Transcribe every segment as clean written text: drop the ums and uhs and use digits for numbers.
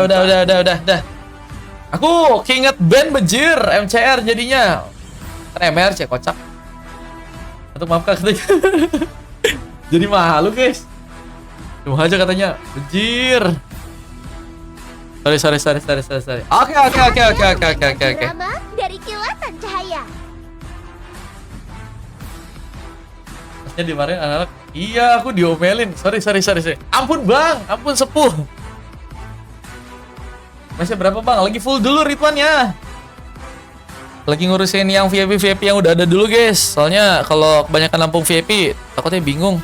udah. Aku keinget band bejir MCR jadinya. Kan MRC kocak. Untuk maafkan katanya. Jadi malu guys. Cuma aja katanya bejir. Sorry. Oke. Drama dari kilatan cahaya. Masnya dimarahin anak-anak. Iya, aku diomelin. Sorry. Ampun bang, ampun sepuh. Masih berapa bang? Lagi full dulu Ridwannya. Lagi ngurusin yang VIP yang udah ada dulu guys. Soalnya kalau kebanyakan lampung VIP, takutnya bingung.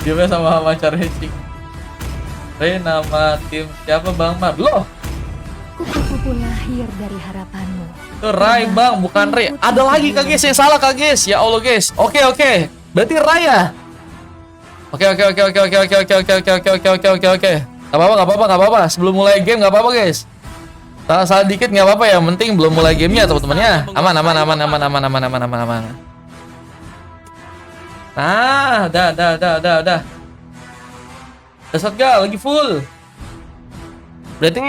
Dia sama Macar Hecik. Nama tim siapa bang Mar? Loh, Kupu-kupu lahir dari harapanmu. itu Rai bang, bukan Ray. Ada lagi kak guys yang salah kak guys. Ya Allah guys. Oke. Berarti Rai ya? Oke. Gak apa-apa. Sebelum mulai game gak apa-apa guys. Salah dikit gak apa-apa ya. Penting belum mulai gamenya teman-temannya. Aman. Nah, udah. Dasar gak lagi full. Berarti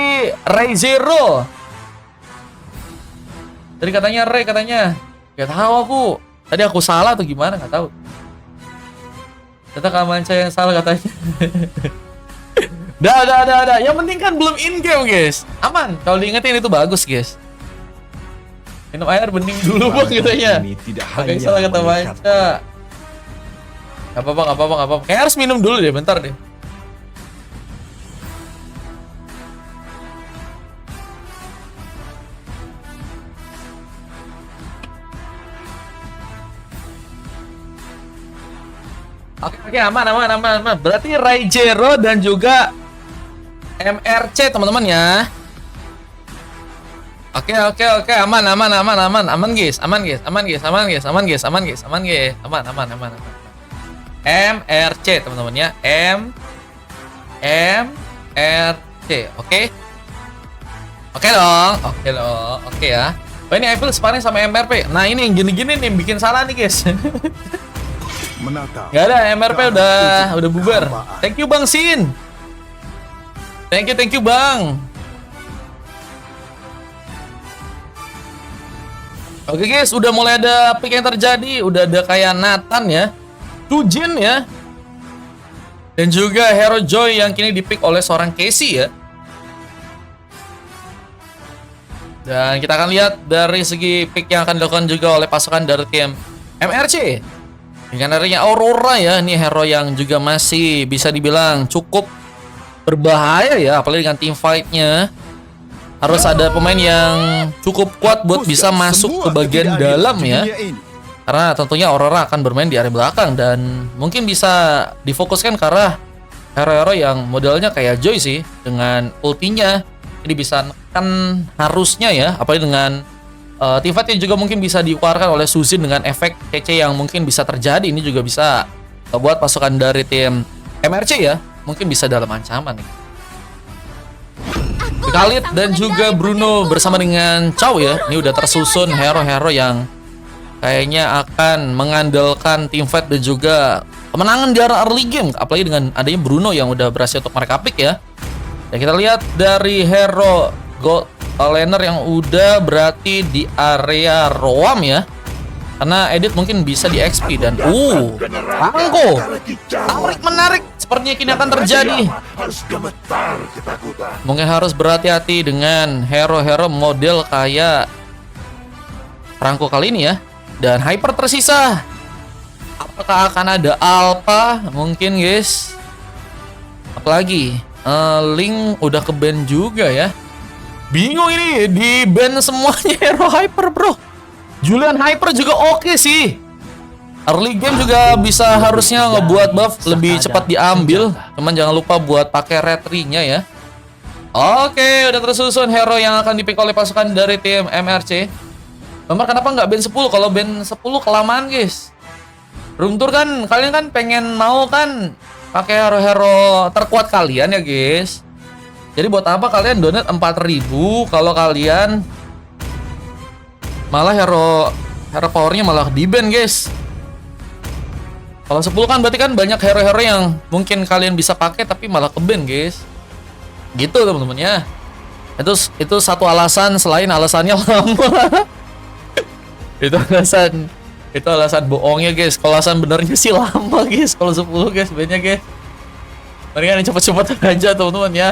Ray Zero. Tadi katanya Ray katanya. Gak tahu aku. Tadi aku salah atau gimana gak tahu. Ternyata Kamanca yang salah katanya. Dah. Yang penting kan belum in game guys. Aman. Kalau diingetin itu bagus guys. Minum air bening dulu bang katanya. Oke salah kata Manca. Gak apa-apa. Kayak harus minum dulu deh, bentar deh. Oke, aman. Berarti Rai Zero dan juga MRC teman-teman ya. Oke, aman guys. MRC teman-teman ya. MRC, oke. Oke dong. Oke ya. Oh ini Eiffel sparring sama MRP. Nah ini yang gini-gini nih bikin salah nih guys. Gak ada, MRP udah bubar. Thank you Bang Sin. Thank you Bang. Oke guys, udah mulai ada pick yang terjadi. Udah ada kayak Nathan ya, Tujin ya, dan juga Hero Joy yang kini dipick oleh seorang Casey ya. Dan kita akan lihat dari segi pick yang akan dilakukan juga oleh pasukan dari tim MRC. Dengan adanya Aurora ya, ini hero yang juga masih bisa dibilang cukup berbahaya ya, apalagi dengan team fight-nya. Harus ada pemain yang cukup kuat buat bisa masuk ke bagian dalam ya. Karena tentunya Aurora akan bermain di area belakang dan mungkin bisa difokuskan ke arah hero-hero yang modelnya kayak Joy sih. Dengan ultinya jadi bisa kan harusnya ya, apalagi dengan team fight yang juga mungkin bisa dikeluarkan oleh Suzin dengan efek CC yang mungkin bisa terjadi. Ini juga bisa buat pasukan dari tim MRC ya, mungkin bisa dalam ancaman nih. Khalid dan juga Bruno bersama dengan Chow ya. Ini udah tersusun hero-hero yang kayaknya akan mengandalkan team fight dan juga kemenangan di arah early game. Apalagi dengan adanya Bruno yang udah berhasil untuk mereka pick ya. Dan kita lihat dari hero Gold laner yang udah berarti di area Roam ya. Karena edit mungkin bisa di XP dan Angko tarik menarik sepertinya kini akan terjadi. Mungkin harus berhati-hati dengan hero-hero model kayak Rangko kali ini ya. Dan Hyper tersisa. Apakah akan ada Alpha mungkin guys? Apalagi Link udah ke ban juga ya. Bingung ini, di ban semuanya hero Hyper bro. Julian Hyper juga oke sih. Early game juga bisa harusnya ngebuat buff lebih cepat diambil. Cuman jangan lupa buat pakai retry-nya ya. Oke, udah tersusun hero yang akan dipick oleh pasukan dari tim MRC. Nomor kenapa nggak ban 10? Kalau ban 10 kelamaan guys. Room tour kan kalian kan pengen mau kan pakai hero-hero terkuat kalian ya guys. Jadi buat apa kalian donate 4.000 kalau kalian malah hero powernya malah di ban guys. Kalau 10 kan berarti kan banyak hero-hero yang mungkin kalian bisa pakai tapi malah ke-ban, guys. Gitu teman-teman ya. Itu satu alasan selain alasannya lama. Itu alasan bohongnya, guys. Kalau alasan benernya sih lama, guys. Kalau 10 guys banyak, guys. Mendingan cepet-cepet aja teman-teman ya.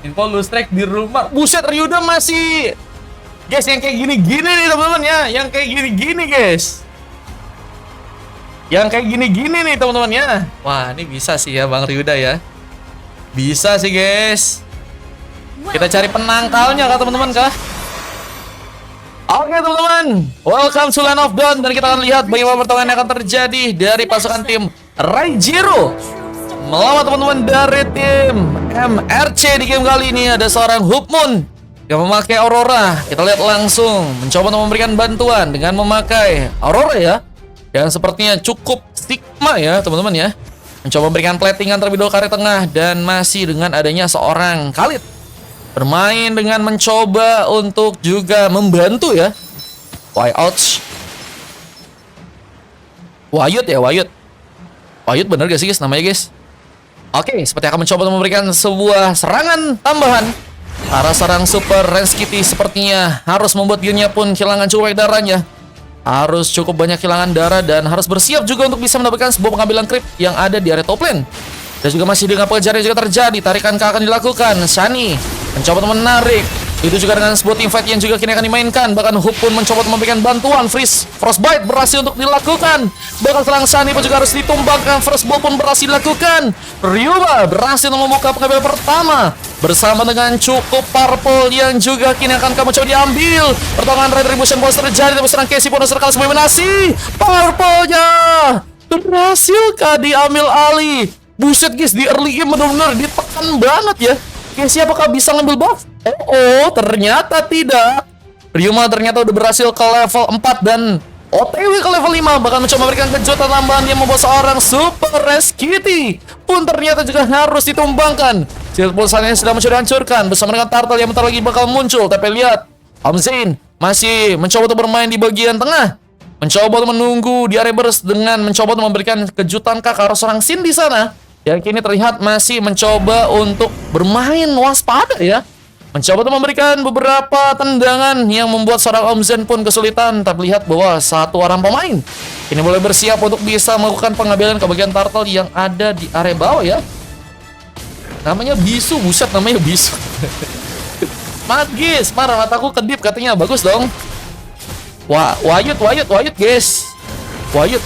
Info lustrek di rumah. Buset, Ryuda masih. Guys, yang kayak gini-gini nih teman-teman ya. Yang kayak gini-gini, guys. Yang kayak gini-gini nih teman-teman ya. Wah, ini bisa sih ya Bang Ryuda ya. Bisa sih, guys. Kita cari penangkalnya kah teman-teman kah? Oke teman-teman, welcome to Land of Dawn. Dan kita akan lihat bagaimana pertarungan yang akan terjadi dari pasukan tim Raijiro melawan teman-teman dari tim MRC. Di game kali ini ada seorang Hupmoon yang memakai Aurora. Kita lihat langsung mencoba untuk memberikan bantuan dengan memakai Aurora ya, yang sepertinya cukup stigma ya teman-teman ya. Mencoba memberikan platingan terlebih dahulu ke area tengah, dan masih dengan adanya seorang Khalid bermain dengan mencoba untuk juga membantu ya. Wayut ya, Wayut bener gak sih guys namanya, guys? Oke, seperti akan mencoba untuk memberikan sebuah serangan tambahan. Arah serang Super Range Kitty sepertinya harus membuat dirinya pun kehilangan cukup banyak darahnya. Harus cukup banyak kehilangan darah dan harus bersiap juga untuk bisa mendapatkan sebuah pengambilan creep yang ada di area top lane. Dan juga masih dengan pengejaran yang juga terjadi. Tarikan K akan dilakukan. Shani mencoba untuk menarik. Itu juga dengan sebuah teamfight yang juga kini akan dimainkan. Bahkan Hook pun mencoba untuk memberikan bantuan. Frostbite berhasil untuk dilakukan. Bahkan selang Shani pun juga harus ditumbangkan. Frostball pun berhasil dilakukan. Ryuma berhasil membuka pengambilan pertama bersama dengan cukup purple yang juga kini akan kamu coba diambil. Pertarungan Retribution Boss terjadi. Tapi serang Casey pun serang sebagai menasi. Purple-nya berhasil kah diambil alih. Buset guys, di early game benar-benar ditekan banget ya. Casey apakah bisa ngambil buff? Oh, ternyata tidak. Ryuma ternyata udah berhasil ke level 4 dan OTW ke level 5. Bahkan mencoba memberikan kejutan tambahan yang membuat seorang Super Range Kitty pun ternyata juga harus ditumbangkan. Shield pulsanya sudah mencoba dihancurkan bersama dengan Turtle yang bentar lagi bakal muncul. Tapi lihat, Om Zane masih mencoba untuk bermain di bagian tengah. Mencoba untuk menunggu di area burst dengan mencoba untuk memberikan kejutan ke arah seorang Sin di sana. Yang kini terlihat masih mencoba untuk bermain waspada ya. Mencoba untuk memberikan beberapa tendangan yang membuat seorang Om Zen pun kesulitan. Tapi lihat bahwa satu orang pemain ini boleh bersiap untuk bisa melakukan pengambilan ke bagian Turtle yang ada di area bawah ya. Namanya Bisu, buset namanya Bisu. Magis, marah mataku kedip katanya, bagus dong. Wayut guys. Wayut.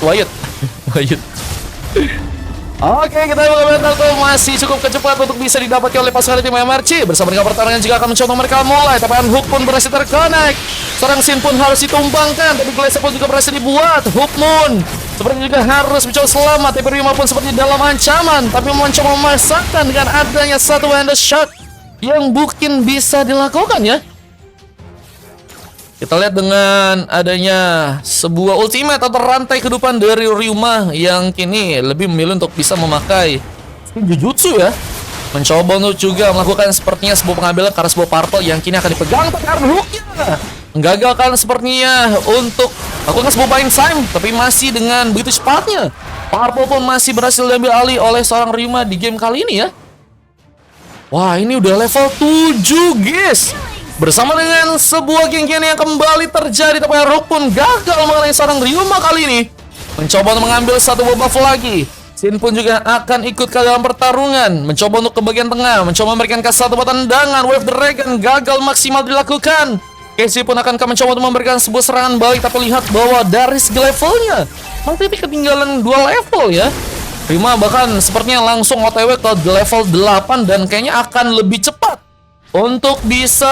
Oke, kita mengambil Turtle masih cukup kecepatan untuk bisa didapatkan oleh pasukan tim MRC. Bersama dengan pertarungan juga akan mencoba mereka mulai. Tapi Hook pun berhasil terconnect. Seorang Sin pun harus ditumbangkan. Tapi Glacier pun juga berhasil dibuat. Hupmoon sepertinya juga harus mencoba selamat. Tapi Ryuma pun seperti dalam ancaman. Tapi mencoba memasakkan dengan adanya satu Wonder Shot yang mungkin bisa dilakukan ya. Kita lihat dengan adanya sebuah ultimate atau rantai kehidupan dari Ryuma yang kini lebih memilih untuk bisa memakai Jujutsu ya. Mencoba untuk juga melakukan sepertinya sebuah pengambilan karena sebuah purple yang kini akan dipegang karena Hooknya. Menggagalkan sepertinya untuk melakukan sebuah buying time, tapi masih dengan begitu cepatnya. Purple pun masih berhasil diambil alih oleh seorang Ryuma di game kali ini ya. Wah, ini udah level 7 guys. Bersama dengan sebuah geng-geng yang kembali terjadi, tapi Rook pun gagal mengenai seorang Ryuma kali ini. Mencoba untuk mengambil satu buff lagi. Sin pun juga akan ikut ke dalam pertarungan. Mencoba untuk ke bagian tengah. Mencoba memberikan satu tendangan. Wave Dragon gagal maksimal dilakukan. Casey pun akan mencoba untuk memberikan sebuah serangan balik. Tapi lihat bahwa dari segi levelnya masih ketinggalan 2 level ya. Ryuma bahkan sepertinya langsung OTW ke level 8 dan kayaknya akan lebih cepat untuk bisa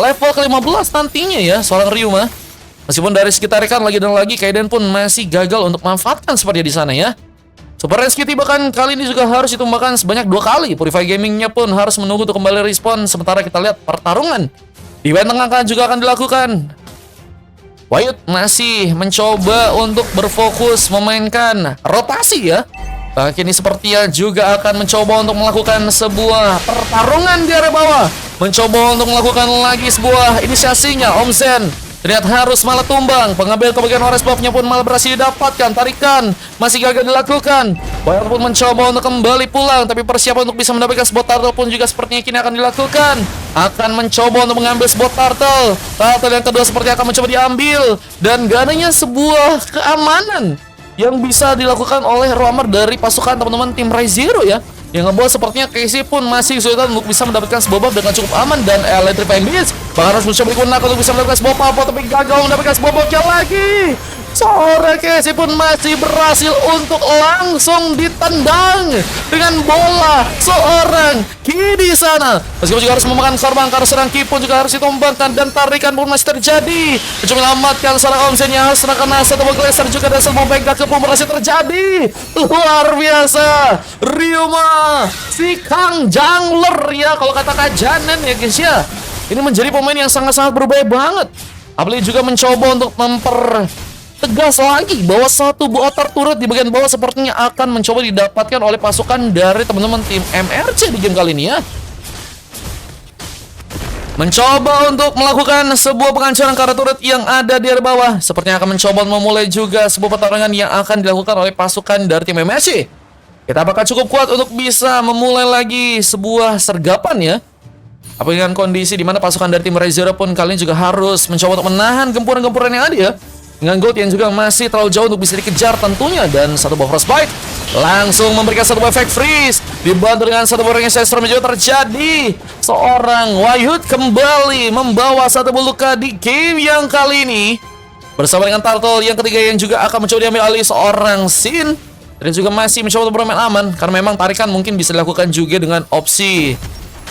level ke-15 nantinya ya seorang Ryuma. Meskipun dari sekitar rekan lagi dan lagi Kaiden pun masih gagal untuk memanfaatkan seperti di sana ya. Super Range Kitty bahkan kali ini juga harus ditumbangkan sebanyak 2 kali. Purify Gamingnya pun harus menunggu untuk kembali respawn. Sementara kita lihat pertarungan di band tengah juga akan dilakukan. Wayut masih mencoba untuk berfokus memainkan rotasi ya. Kini sepertinya juga akan mencoba untuk melakukan sebuah pertarungan di area bawah. Mencoba untuk melakukan lagi sebuah inisiasinya. Om Zen Terlihat harus malah tumbang. Pengambil kebagian Orange buff-nya pun malah berhasil didapatkan. Tarikan masih gagal dilakukan. Bayar pun mencoba untuk kembali pulang, tapi persiapan untuk bisa mendapatkan sebuah turtle pun juga sepertinya kini akan dilakukan. Akan mencoba untuk mengambil sebuah turtle. Turtle yang kedua seperti akan mencoba diambil. Dan gak adanya sebuah keamanan yang bisa dilakukan oleh Roamer dari pasukan teman-teman tim Rise Zero ya. Yang ngebuat sepertinya Casey pun masih kesulitan untuk bisa mendapatkan sebuah buff dengan cukup aman. Dan Electrifying Beast bahkan harus mencoba digunakan untuk bisa mendapatkan sebuah purple, tapi gagal mendapatkan sebuah buff-nya lagi. Seorang Casey pun masih berhasil untuk langsung ditendang dengan bola seorang Ki di sana. Meskipun juga harus memakan korban karena serang Ki pun juga harus ditumbangkan dan tarikan pun masih terjadi. Mencoba menyelamatkan seorang Omzen yang harus serahkan satu geser juga dan semua bengkak pun berhasil terjadi. Luar biasa. Ryuma si Kang Jungler ya, kalau kata Kak Janen ya guys ya. Ini menjadi pemain yang sangat-sangat berbahaya banget. Apalagi juga mencoba untuk tegas lagi bahwa satu botar turret di bagian bawah sepertinya akan mencoba didapatkan oleh pasukan dari teman-teman tim MRC di game kali ini ya. Mencoba untuk melakukan sebuah penghancuran karena turret yang ada di area bawah. Sepertinya akan mencoba memulai juga sebuah pertarungan yang akan dilakukan oleh pasukan dari tim MRC. Kita apakah cukup kuat untuk bisa memulai lagi sebuah sergapan ya? Apa dengan kondisi di mana pasukan dari tim Rise Zero pun kali ini juga harus mencoba untuk menahan gempuran-gempuran yang ada ya. Dengan gold yang juga masih terlalu jauh untuk bisa dikejar tentunya. Dan satu buff frostbite langsung memberikan satu efek freeze. Dibantu dengan satu buff yang storm juga terjadi. Seorang Wayhut kembali membawa satu luka di game yang kali ini. Bersama dengan Turtle yang ketiga yang juga akan mencoba diambil alih seorang Sin. Dan juga masih mencoba untuk bermain aman. Karena memang tarikan mungkin bisa dilakukan juga dengan opsi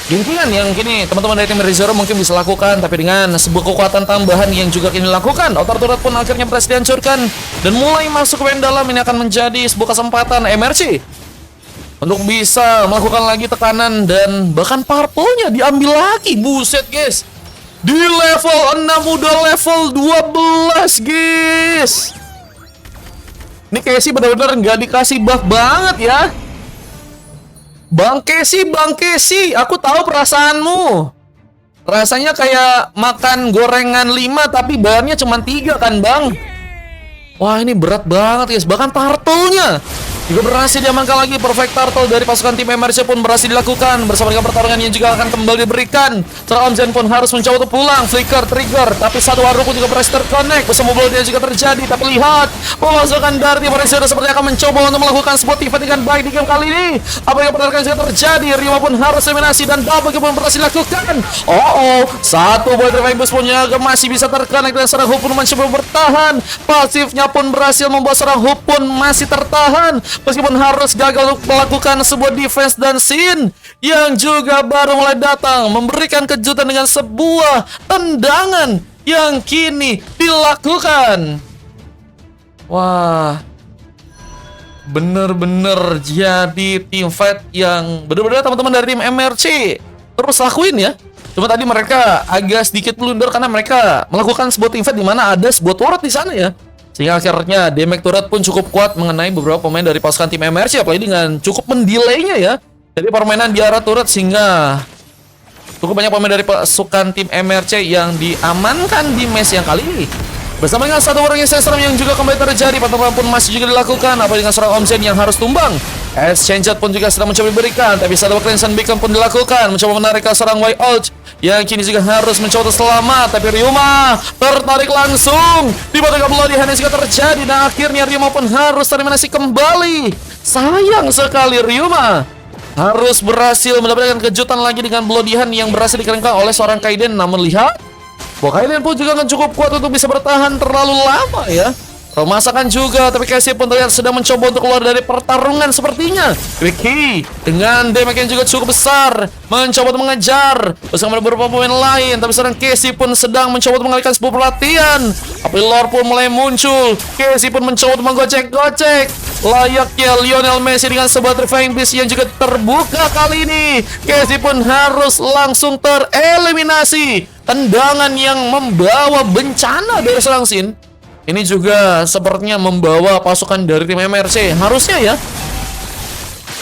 gintingan yang kini teman-teman dari tim Rise Zero mungkin bisa lakukan, tapi dengan sebuah kekuatan tambahan yang juga kini dilakukan. Outer turret pun akhirnya berhasil dihancurkan dan mulai masuk ke main dalam. Ini akan menjadi sebuah kesempatan MRC untuk bisa melakukan lagi tekanan dan bahkan purple-nya diambil lagi. Buset guys, di level 6 udah level 12 guys. Ini Casey benar-benar nggak dikasih buff banget ya. Bang Casey, aku tahu perasaanmu. Rasanya kayak makan gorengan 5 tapi bahannya cuma 3 kan bang? Wah ini berat banget guys. Bahkan turtle-nya juga berhasil diamankan lagi. Perfect turtle dari pasukan tim MRC pun berhasil dilakukan. Bersama dengan pertarungan yang juga akan kembali diberikan. Seorang Omzen pun harus mencoba untuk pulang. Flicker, trigger. Tapi satu Haru pun juga berhasil terconnect. Bersama bloodnya juga terjadi. Tapi lihat, pemasukan dari tim MRC seperti akan mencoba untuk melakukan sebuah event dengan baik di game kali ini. Apa yang pertarungan juga terjadi. Ryuma pun harus eliminasi dan double pun berhasil dilakukan. Satu buat Revive Boost pun juga masih bisa terconnect. Dan seorang Hoop pun mencoba bertahan. Pasifnya pun berhasil membuat seorang Hoop pun masih tertahan. Meskipun harus gagal untuk melakukan sebuah defense. Dan Sin yang juga baru mulai datang memberikan kejutan dengan sebuah tendangan yang kini dilakukan. Wah, bener-bener jadi team fight yang bener-bener teman-teman dari tim MRC terus lakuin ya. Cuma tadi mereka agak sedikit blunder karena mereka melakukan sebuah team fight di mana ada sebuah turret di sana ya. Sehingga akhirnya damage turret pun cukup kuat mengenai beberapa pemain dari pasukan tim MRC, apalagi dengan cukup mendelaynya ya. Jadi permainan di arah turret sehingga cukup banyak pemain dari pasukan tim MRC yang diamankan di match yang kali ini. Bersama dengan satu orang yang juga kembali terjadi, pertemuan pun masih juga dilakukan. Apa dengan seorang Omzen yang harus tumbang. Exchange pun juga sedang mencoba diberikan, tapi satu cleansing beacon pun dilakukan, mencoba menarik ke seorang White Out yang kini juga harus mencoba selamat. Tapi Ryuma tertarik langsung di bawah Bloody Hand juga terjadi, dan akhirnya Ryuma pun harus terminasi kembali. Sayang sekali Ryuma harus berhasil mendapatkan kejutan lagi dengan Bloody Hand yang berhasil dikeringkan oleh seorang Kaiden. Namun lihat, Kaiden pun juga akan cukup kuat untuk bisa bertahan terlalu lama ya. Pemasakan juga, tapi Casey pun terlihat sedang mencoba untuk keluar dari pertarungan sepertinya. Ricky dengan damage yang juga cukup besar mencoba untuk mengejar bersama beberapa pemain lain, tapi sekarang Casey pun sedang mencoba untuk mengalihkan sebuah perhatian. Tapi Lord pun mulai muncul. Casey pun mencoba untuk menggocek-gocek layaknya Lionel Messi dengan sebuah Trifying Beast yang juga terbuka kali ini. Casey pun harus langsung tereliminasi. Tendangan yang membawa bencana dari seorang Sin ini juga sepertinya membawa pasukan dari tim MRC harusnya ya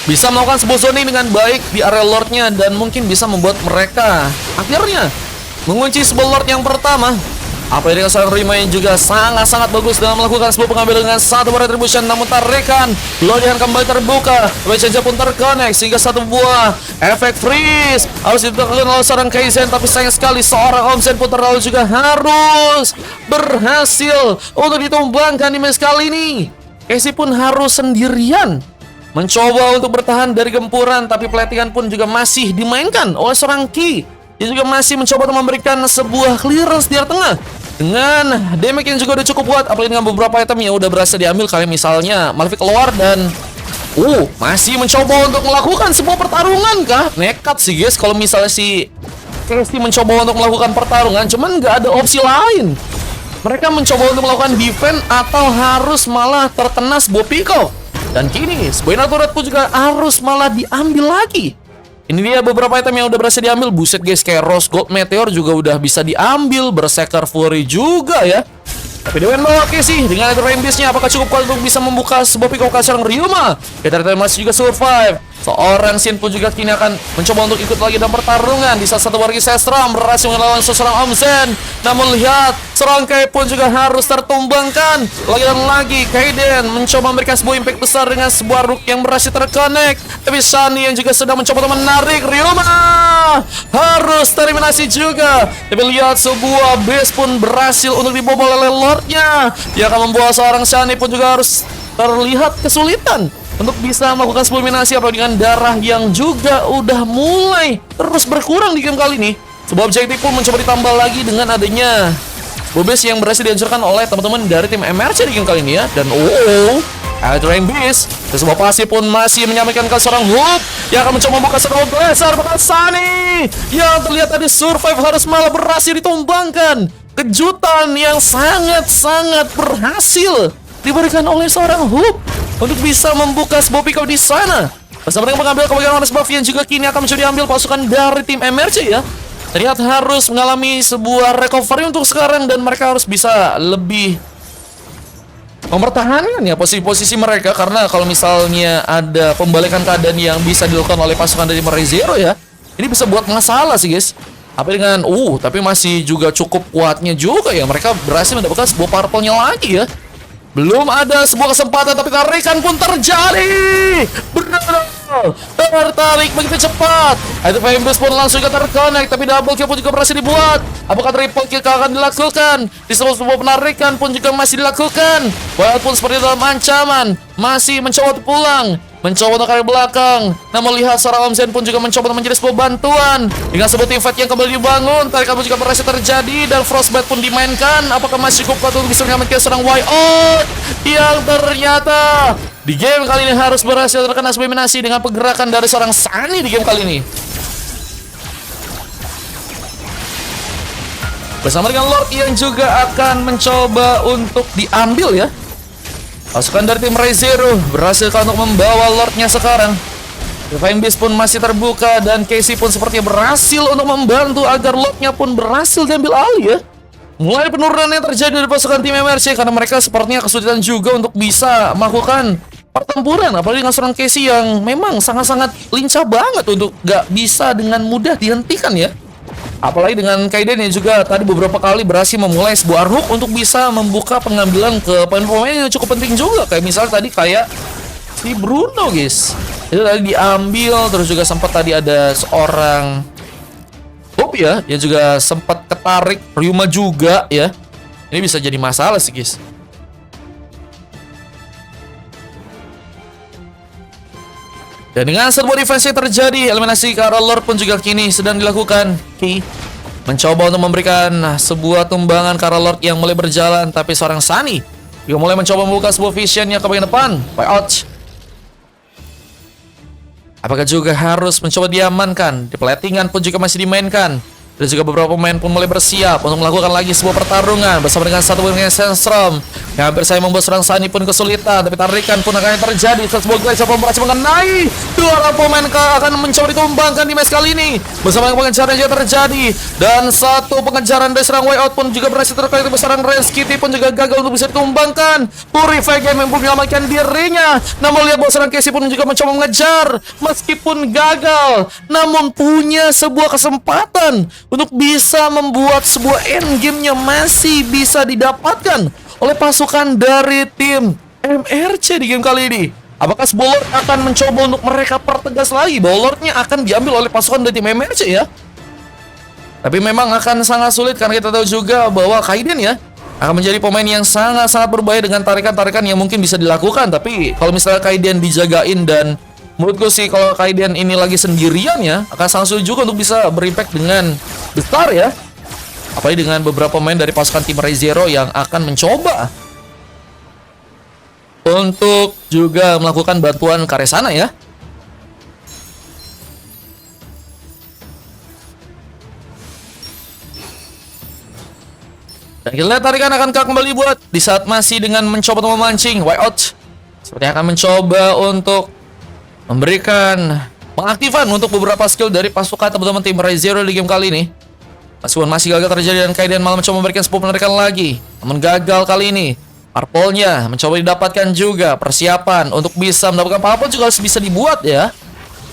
bisa melakukan sebuah zoning dengan baik di area Lordnya, dan mungkin bisa membuat mereka akhirnya mengunci sebuah Lord yang pertama. Apa ini seorang Rima yang juga sangat-sangat bagus dalam melakukan sebuah pengambilan dengan satu buah retribution, namun tarikan Lodian kembali terbuka, Wechenja pun terconnect sehingga satu buah efek freeze harus ditekan oleh seorang Kaizen, tapi sayang sekali seorang Omzen pun terlalu juga harus berhasil untuk ditumbangkan di match kali ini. Casey pun harus sendirian mencoba untuk bertahan dari gempuran, tapi platingan pun juga masih dimainkan oleh seorang Ki. Dia juga masih mencoba untuk memberikan sebuah clearance di arah tengah dengan damage yang juga udah cukup kuat, apalagi dengan beberapa item yang udah berhasil diambil, kayak misalnya Malefic keluar dan masih mencoba untuk melakukan sebuah pertarungan kah? Nekat sih guys kalau misalnya si Casey mencoba untuk melakukan pertarungan, cuman nggak ada opsi lain. Mereka mencoba untuk melakukan defense atau harus malah terkena sebuah pick-off. Dan kini sebuah Naturat pun juga harus malah diambil lagi. Ini dia beberapa item yang udah berhasil diambil. Buset guys, kayak Rose Gold Meteor juga udah bisa diambil. Berserker Fury juga ya. Tapi Dewan bawa Casey dengan Rain Beast-nya, apakah cukup kuat untuk bisa membuka sebuah pick-off ke seorang Ryuma? Kita masih juga survive. Seorang Shin pun juga kini akan mencoba untuk ikut lagi dalam pertarungan. Di saat satu wargi Sestram berhasil melawan seorang Omzen. Namun lihat, seorang Kai pun juga harus tertumbangkan. Lagi dan lagi, Kaiden mencoba memberikan sebuah impact besar dengan sebuah rook yang berhasil terconnect. Tapi Shani yang juga sedang mencoba untuk menarik Ryuma harus tereliminasi juga. Tapi lihat, sebuah base pun berhasil untuk dibobol oleh Lordnya. Dia akan membawa seorang Shani pun juga harus terlihat kesulitan untuk bisa melakukan sebuah eliminasi, apalagi dengan darah yang juga udah mulai terus berkurang di game kali ini. Sebuah objektif pun mencoba ditambah lagi dengan adanya Bobes yang berhasil dihancurkan oleh teman-teman dari tim MRC di game kali ini ya. Dan Rain Beast, sebuah pasti pun masih menyampaikan ke seorang Hook yang akan mencoba membuka sebuah besar bakal Sunny yang terlihat tadi survive harus malah berhasil ditumbangkan. Kejutan yang sangat-sangat berhasil diberikan oleh seorang Hook untuk bisa membuka sebuah pick-up di sana. Bersama dengan pengambil kebagian Honest Buff yang juga kini akan mencoba diambil pasukan dari tim MRC ya. Terlihat harus mengalami sebuah recovery untuk sekarang dan mereka harus bisa lebih mempertahankan ya posisi-posisi mereka, karena kalau misalnya ada pembalikan keadaan yang bisa dilakukan oleh pasukan dari Zero ya, ini bisa buat masalah sih guys. Apa dengan tapi masih juga cukup kuatnya juga ya, mereka berhasil mendapatkan sebuah purple-nya lagi ya. Belum ada sebuah kesempatan, tapi tarikan pun terjadi. Benar, tertarik begitu cepat. Itu Fambus pun langsung ke terconnect, tapi double kill pun juga berhasil dibuat. Apakah triple kill akan dilakukan? Di sebuah penarikan pun juga masih dilakukan. Walaupun seperti dalam ancaman, masih mencoba untuk pulang, mencoba untuk dari belakang. Namun lihat seorang Omzen pun juga mencoba untuk menjadi sebuah bantuan dengan sebuah team fight yang kembali dibangun. Tarikan pun juga berhasil terjadi dan Frostbite pun dimainkan. Apakah masih cukup kuat untuk bisa mengamankan seorang Wyot yang ternyata di game kali ini harus berhasil terkena eliminasi dengan pergerakan dari seorang Sunny di game kali ini. Bersama dengan Lord yang juga akan mencoba untuk diambil ya. Pasukan dari tim Zero berhasil untuk membawa Lordnya sekarang. Divine Beast pun masih terbuka dan Casey pun sepertinya berhasil untuk membantu agar Lordnya pun berhasil diambil alih ya. Mulai penurunan yang terjadi dari pasukan tim MRC karena mereka sepertinya kesulitan juga untuk bisa melakukan pertempuran, apalagi dengan seorang Casey yang memang sangat-sangat lincah banget untuk gak bisa dengan mudah dihentikan ya. Apalagi dengan Kaiden yang juga tadi beberapa kali berhasil memulai sebuah hook untuk bisa membuka pengambilan ke pemain-pemain yang cukup penting juga. Kayak misalnya tadi kayak si Bruno guys, itu tadi diambil. Terus juga sempat tadi ada seorang Hope ya yang juga sempat ketarik Ryuma juga ya. Ini bisa jadi masalah sih guys. Dan dengan sebuah defense yang terjadi, eliminasi ke arah Lord pun juga kini sedang dilakukan. Ki mencoba untuk memberikan sebuah tumbangan ke arah Lord yang mulai berjalan, tapi seorang Sunny juga mulai mencoba membuka sebuah visionnya ke bagian depan. Ouch. Apakah juga harus mencoba diamankan? Di platingan pun juga masih dimainkan. Dan juga beberapa pemain pun mulai bersiap untuk melakukan lagi sebuah pertarungan bersama dengan satu dengan Sandstrom. yang hampir saya membuat serang Sunny pun kesulitan, tapi tarikan pun akan terjadi. Sebuah guys yang berhasil mengenai dua orang pemain akan mencoba ditumbangkan di match kali ini. Bersama dengan pengejaran juga terjadi, dan satu pengejaran dari serang Way Out pun juga berhasil terkait dengan serang Rens Kitty pun juga gagal untuk bisa ditumbangkan. Purify Game pun menyelamatkan dirinya, namun lihat bahwa serang Casey pun juga mencoba mengejar meskipun gagal, namun punya sebuah kesempatan untuk bisa membuat sebuah endgame-nya masih bisa didapatkan oleh pasukan dari tim MRC di game kali ini. Apakah sebuah Lord akan mencoba untuk mereka pertegas lagi bahwa Lordnya akan diambil oleh pasukan dari tim MRC ya? Tapi memang akan sangat sulit karena kita tahu juga bahwa Kaiden ya akan menjadi pemain yang sangat-sangat berbahaya dengan tarikan-tarikan yang mungkin bisa dilakukan. Tapi kalau misalnya Kaiden dijagain, dan menurutku sih kalau Kaiden ini lagi sendirian ya, akan sangat sulit juga untuk bisa berimpact dengan besar ya. Apalagi dengan beberapa pemain dari pasukan tim Re:Zero yang akan mencoba untuk juga melakukan bantuan ke arah sana ya. Dan kita lihat tarikan akan kembali buat di saat masih dengan mencoba untuk memancing. Way Out sepertinya akan mencoba untuk memberikan pengaktifan untuk beberapa skill dari pasukan teman-teman tim Re:Zero di game kali ini. Meskipun masih gagal terjadi, dan Kaiden malah mencoba memberikan sebuah penarikan lagi, namun gagal kali ini. Purple-nya mencoba didapatkan juga. Persiapan untuk bisa mendapatkan apa-apa juga harus bisa dibuat ya.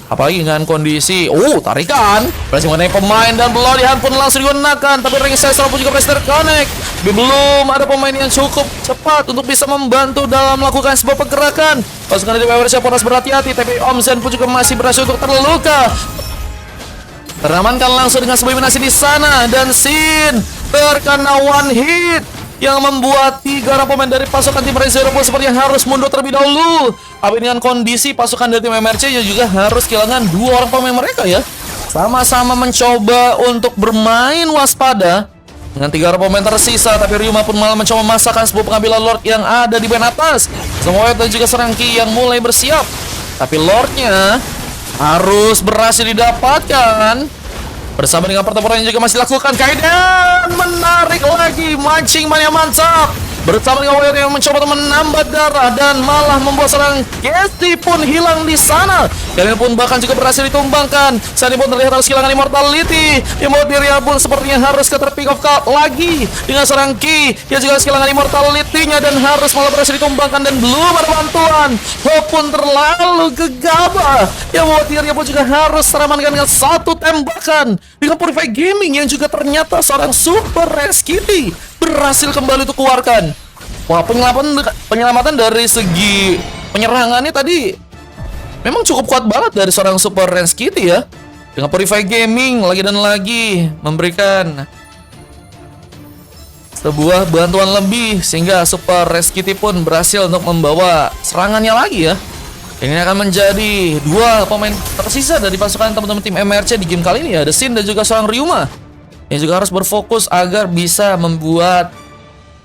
Apalagi dengan kondisi tarikan berhasil mengenai pemain, dan Bloody Hand pun langsung digunakan, tapi ring sensor pun juga berhasil terconnect. Belum ada pemain yang cukup cepat untuk bisa membantu dalam melakukan sebuah pergerakan. Pasukan dari MRC pun harus berhati-hati, tapi Om Zen pun juga masih berhasil untuk terluka. Teramankan langsung dengan sebuah eliminasi di sana, dan Sin terkena one hit yang membuat 3 orang pemain dari pasukan tim Re:Zero pun sepertinya harus mundur terlebih dahulu. Tapi dengan kondisi pasukan dari tim MRC juga harus kehilangan 2 orang pemain mereka ya. Sama-sama mencoba untuk bermain waspada dengan 3 orang pemain tersisa, tapi Ryuma pun malah mencoba memasakkan sebuah pengambilan Lord yang ada di band atas. Semua dan juga serang Ki yang mulai bersiap, tapi Lordnya harus berhasil didapatkan. Bersama dengan pertempuran yang juga masih dilakukan, Kaiden menarik lagi, mancing mania mantap. Bersama dengan Warrior yang mencoba untuk menambah darah, dan malah membuat serang Casey pun hilang di sana. Kalian pun bahkan juga berhasil ditumbangkan. Saat ini pun terlihat harus kehilangan immortality. Yang membuat dirinya pun sepertinya harus ke terpick off lagi dengan serang Ki. Dia juga harus kehilangan immortality-nya dan harus malah berhasil ditumbangkan, dan belum ada bantuan. Hope pun terlalu gegabah. Yang membuat dirinya pun juga harus teramankan dengan satu tembakan. Dengan Purify Gaming yang juga ternyata seorang Super Rens Kitty berhasil kembali untuk keluarkan. Wah, penyelamatan dari segi penyerangannya tadi memang cukup kuat banget dari seorang Super Rens Kitty ya. Dengan Purify Gaming lagi dan lagi memberikan sebuah bantuan lebih, sehingga Super Rens Kitty pun berhasil untuk membawa serangannya lagi ya. Ini akan menjadi 2 pemain tersisa dari pasukan teman-teman tim MRC di game kali ini ya. Ada Sin dan juga seorang Ryuma yang juga harus berfokus agar bisa membuat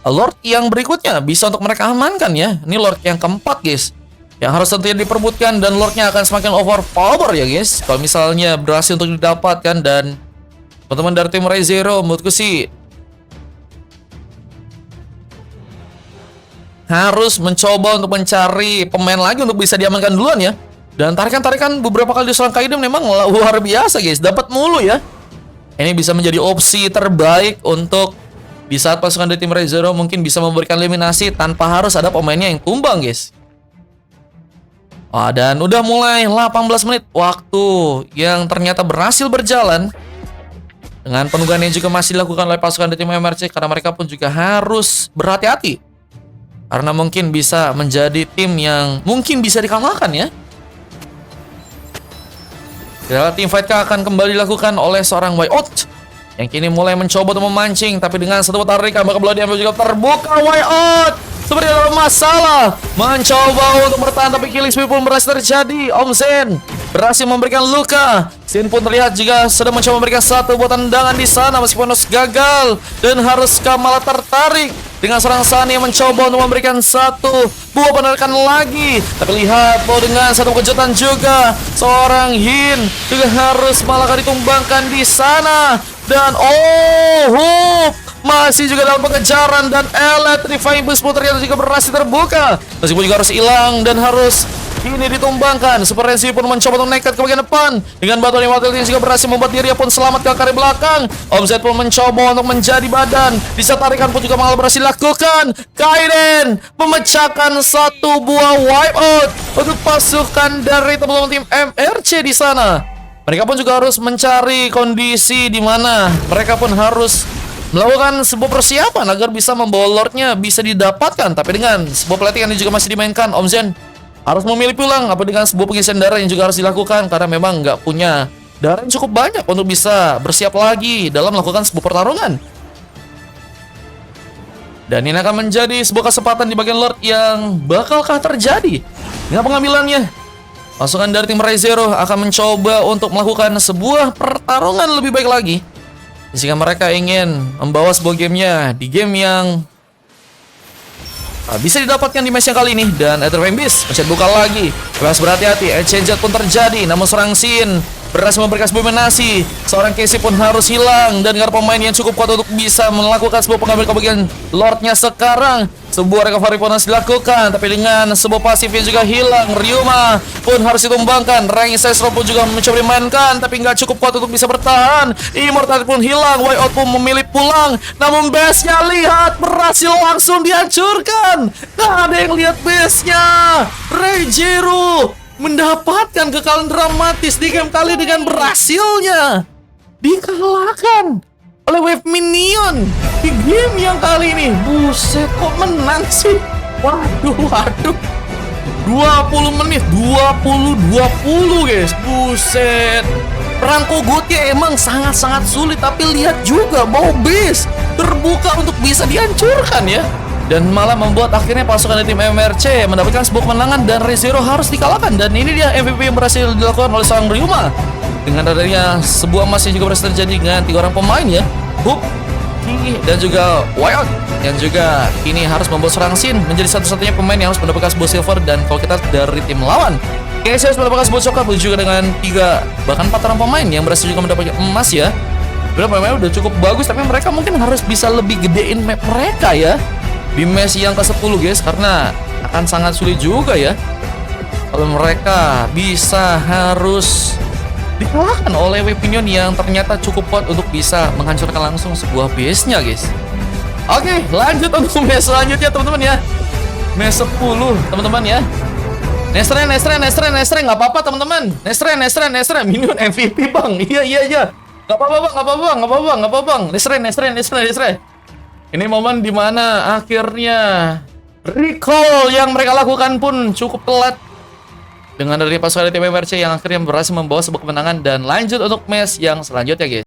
Lord yang berikutnya bisa untuk mereka amankan ya. Ini Lord yang keempat guys, yang harus tentunya diperbutkan, dan Lordnya akan semakin overpower ya guys kalau misalnya berhasil untuk didapatkan. Dan teman-teman dari tim Re:Zero menurutku sih harus mencoba untuk mencari pemain lagi untuk bisa diamankan duluan ya. Dan tarikan-tarikan beberapa kali diserang Kaiden memang luar biasa guys, dapat mulu ya. Ini bisa menjadi opsi terbaik untuk di saat pasukan dari tim Re:Zero mungkin bisa memberikan eliminasi tanpa harus ada pemainnya yang tumbang guys. Dan udah mulai 18 menit waktu yang ternyata berhasil berjalan, dengan penunggangan yang juga masih dilakukan oleh pasukan dari tim MRC, karena mereka pun juga harus berhati-hati karena mungkin bisa menjadi tim yang mungkin bisa dikalahkan ya. Tim fight akan kembali dilakukan oleh seorang Way Out yang kini mulai mencoba untuk memancing, tapi dengan satu tarikan bakal Bloody Hand juga terbuka. Way Out seperti ada masalah mencoba untuk bertahan, tapi killing spree pun berhasil terjadi. Om Zen berhasil memberikan luka. Sin pun terlihat juga sedang mencoba memberikan satu buah tendangan di sana, meskipun harus gagal, dan haruskah malah tertarik dengan serang Sunny yang mencoba untuk memberikan satu buah penarikan lagi. Tapi lihat bahwa dengan satu kejutan juga seorang Hin juga harus malah ditumbangkan di sana. Dan masih juga dalam pengejaran, dan Electrifying Beast pun ternyata juga berhasil terbuka. Meskipun juga harus hilang dan harus ini ditumbangkan. Super Renzi pun mencoba untuk nekat ke bagian depan dengan batuan Immortal yang juga berhasil membuat dirinya pun selamat ke kari belakang. Om Z pun mencoba untuk menjadi badan. Di saat tarikan pun juga malah berhasil dilakukan. Kaiden memecahkan satu buah wipeout untuk pasukan dari teman-teman tim MRC di sana. Mereka pun juga harus mencari kondisi di mana mereka pun harus melakukan sebuah persiapan agar bisa membawa Lordnya bisa didapatkan. Tapi dengan sebuah pelatihan yang juga masih dimainkan, Om Zen harus memilih pulang apa dengan sebuah pengisian darah yang juga harus dilakukan karena memang nggak punya darah yang cukup banyak untuk bisa bersiap lagi dalam melakukan sebuah pertarungan. Dan ini akan menjadi sebuah kesempatan di bagian Lord yang bakalkah terjadi dengan pengambilannya. Pasukan dari tim Re:Zero akan mencoba untuk melakukan sebuah pertarungan lebih baik lagi jika mereka ingin membawa sebuah gamenya di game yang bisa didapatkan di match yang kali ini. Dan Electrifying Beast mencet buka lagi, harus berhati-hati. Exchange pun terjadi, namun seorang Sin berhasil memberikan sebuah dominasi. Seorang Casey pun harus hilang dan karena pemain yang cukup kuat untuk bisa melakukan sebuah pengambil kebagian Lordnya sekarang. Sebuah recovery pun harus dilakukan, tapi dengan sebuah pasifnya juga hilang. Ryuma pun harus ditumbangkan. Rank Sesro pun juga mencoba dimainkan, tapi nggak cukup kuat untuk bisa bertahan. Immortal pun hilang. Wipeout pun memilih pulang, namun base-nya lihat berhasil langsung dihancurkan. Nggak ada yang lihat base-nya. Re:Zero mendapatkan kekalahan dramatis di game kali dengan berhasilnya dikalahkan oleh Wave Minion di game yang kali ini. Buset, kok menang sih? Waduh 20 menit 20 guys. Buset, perang Kogotnya emang sangat-sangat sulit, tapi lihat juga bahwa base terbuka untuk bisa dihancurkan ya. Dan malah membuat akhirnya pasukan dari tim MRC mendapatkan sebuah kemenangan dan Re:Zero harus dikalahkan. Dan ini dia MVP yang berhasil dilakukan oleh seorang Ryuma. Dengan adanya sebuah emas yang juga berhasil terjadi dengan 3 orang pemain ya, Hook, Ki, dan juga Wild, yang juga ini harus membawa seorang Sin menjadi satu-satunya pemain yang harus mendapatkan sebuah silver. Dan kalau kita dari tim lawan, Casey harus mendapatkan sebuah coklat, juga dengan 3 bahkan 4 orang pemain yang berhasil juga mendapatkan emas ya. Sebenarnya pemainnya udah cukup bagus, tapi mereka mungkin harus bisa lebih gedein map mereka ya di match yang ke-10 guys, karena akan sangat sulit juga ya kalau mereka bisa harus dikalahkan oleh Wave Minion yang ternyata cukup kuat untuk bisa menghancurkan langsung sebuah base-nya guys. Oke, lanjut untuk match selanjutnya teman-teman ya. Match 10 teman-teman ya. Nestre nggak apa-apa teman-teman. Nestre Minion MVP bang. Iya. Nggak apa-apa bang. Nestre. Ini momen dimana akhirnya recall yang mereka lakukan pun cukup telat dengan dari pasukan tim MRC yang akhirnya berhasil membawa sebuah kemenangan dan lanjut untuk match yang selanjutnya guys.